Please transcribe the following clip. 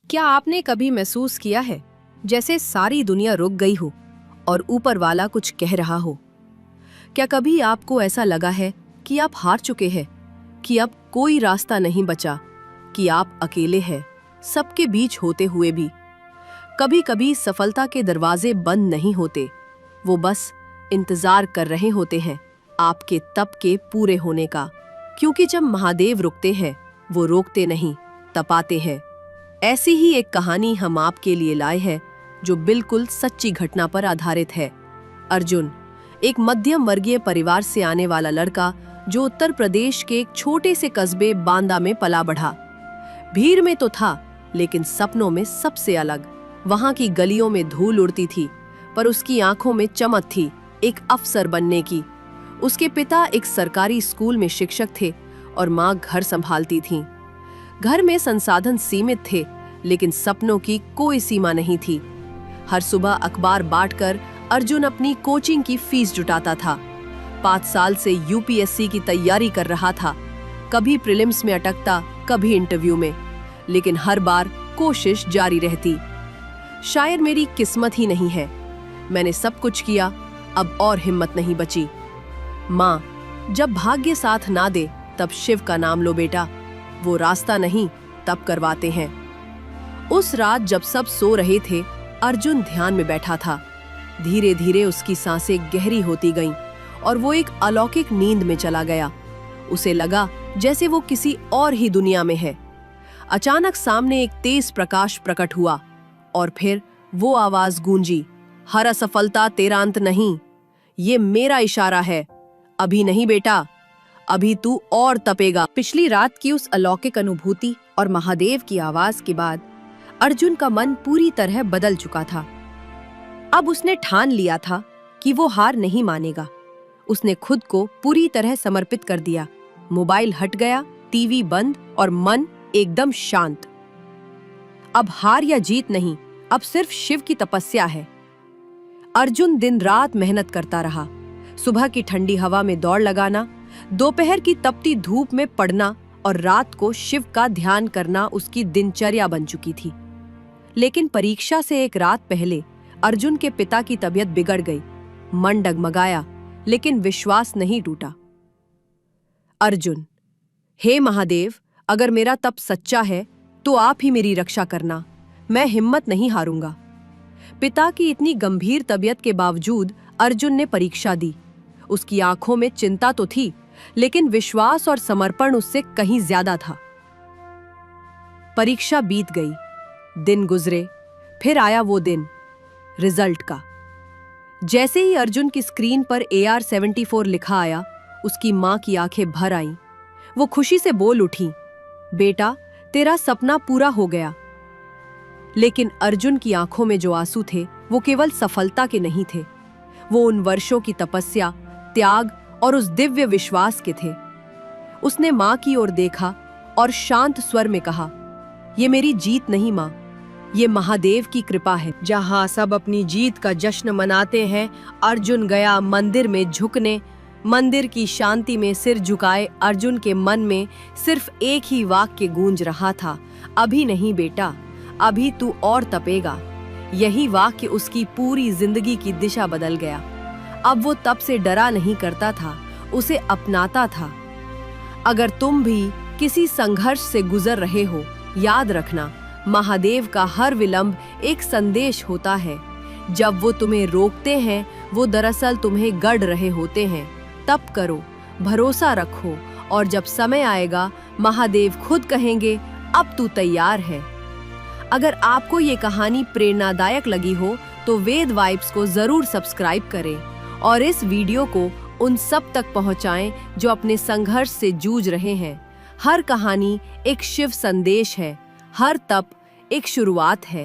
क्या आपने कभी महसूस किया है जैसे सारी दुनिया रुक गई हो और ऊपर वाला कुछ कह रहा हो? क्या कभी आपको ऐसा लगा है कि आप हार चुके हैं, कि अब कोई रास्ता नहीं बचा, कि आप अकेले हैं सबके बीच होते हुए भी? कभी कभी सफलता के दरवाजे बंद नहीं होते, वो बस इंतजार कर रहे होते हैं आपके तप के पूरे होने का। क्योंकि जब महादेव रुकते हैं वो रोकते नहीं, तपाते हैं। ऐसी ही एक कहानी हम आपके लिए लाए हैं जो बिल्कुल सच्ची घटना पर आधारित है। अर्जुन एक मध्यम वर्गीय परिवार से आने वाला लड़का जो उत्तर प्रदेश के एक छोटे से कस्बे बांदा में पला बढ़ा। भीड़ में तो था, लेकिन सपनों में सबसे अलग। वहां की गलियों में धूल उड़ती थी, पर उसकी आंखों में चमक थी एक अफसर बनने की। उसके पिता एक सरकारी स्कूल में शिक्षक थे और माँ घर संभालती थीं। घर में संसाधन सीमित थे, लेकिन सपनों की कोई सीमा नहीं थी। हर सुबह अखबार बांटकर अर्जुन अपनी कोचिंग की फीस जुटाता था। 5 साल से यूपीएससी की तैयारी कर रहा था। कभी प्रीलिम्स में अटकता, कभी इंटरव्यू में, लेकिन हर बार कोशिश जारी रहती। शायद मेरी किस्मत ही नहीं है, मैंने सब कुछ किया, अब और हिम्मत नहीं बची। माँ, जब भाग्य साथ ना दे तब शिव का नाम लो बेटा, वो रास्ता नहीं तब करवाते हैं। उस रात जब सब सो रहे थे, अर्जुन ध्यान में बैठा था। धीरे धीरे उसकी सांसें गहरी होती गईं और वो एक अलौकिक नींद में चला गया। उसे लगा जैसे वो किसी और ही दुनिया में है। अचानक सामने एक तेज प्रकाश प्रकट हुआ और फिर वो आवाज गूंजी, हर असफलता तेरा अंत नहीं, ये मेरा इशारा है। अभी नहीं बेटा, अभी तू और तपेगा। पिछली रात की उस अलौकिक अनुभूति और महादेव की आवाज के बाद अर्जुन का मन पूरी तरह बदल चुका था। अब उसने ठान लिया था कि वो हार नहीं मानेगा। उसने खुद को पूरी तरह समर्पित कर दिया। मोबाइल हट गया, टीवी बंद और मन एकदम शांत। अब हार या जीत नहीं, अब सिर्फ शिव की तपस्या है। अर्जुन दिन रात मेहनत करता रहा। सुबह की ठंडी हवा में दौड़ लगाना, दोपहर की तपती धूप में पढ़ना और रात को शिव का ध्यान करना उसकी दिनचर्या बन चुकी थी। लेकिन परीक्षा से एक रात पहले अर्जुन के पिता की तबीयत बिगड़ गई। मन डगमगाया, लेकिन विश्वास नहीं टूटा। अर्जुन, हे महादेव, अगर मेरा तप सच्चा है तो आप ही मेरी रक्षा करना, मैं हिम्मत नहीं हारूंगा। पिता की इतनी गंभीर तबीयत के बावजूद अर्जुन ने परीक्षा दी। उसकी आंखों में चिंता तो थी, लेकिन विश्वास और समर्पण उससे कहीं ज्यादा था। परीक्षा बीत गई, दिन गुजरे, फिर आया वो दिन रिजल्ट का। जैसे ही अर्जुन की स्क्रीन पर AR-74 लिखा आया, उसकी मां की आंखें भर आईं। वो खुशी से बोल उठी, बेटा, तेरा सपना पूरा हो गया। लेकिन अर्जुन की आंखों में जो आंसू थे वो केवल सफलता के नहीं थे, वो उन वर्षों की तपस्या, त्याग और उस दिव्य विश्वास के थे। उसने मां की ओर देखा और शांत स्वर में कहा, ये मेरी जीत नहीं मां, ये महादेव की कृपा है। जहां सब अपनी जीत का जश्न मनाते हैं, अर्जुन गया मंदिर में झुकने। मंदिर की शांति में सिर झुकाए अर्जुन के मन में सिर्फ एक ही वाक्य गूंज रहा था, अभी नहीं बेटा, अभी तू और तपेगा। यही वाक्य उसकी पूरी जिंदगी की दिशा बदल गया। अब वो तब से डरा नहीं करता था, उसे अपनाता था। अगर तुम भी किसी संघर्ष से गुजर रहे हो, याद रखना, महादेव का हर विलंब एक संदेश होता है। जब वो तुम्हें रोकते हैं, वो दरअसल तुम्हें गढ़ रहे होते हैं। तप करो, भरोसा रखो, और जब समय आएगा महादेव खुद कहेंगे, अब तू तैयार है। अगर आपको ये कहानी प्रेरणादायक लगी हो तो वेद वाइब्स को जरूर सब्सक्राइब करें और इस वीडियो को उन सब तक पहुंचाएं जो अपने संघर्ष से जूझ रहे हैं। हर कहानी एक शिव संदेश है, हर तप एक शुरुआत है।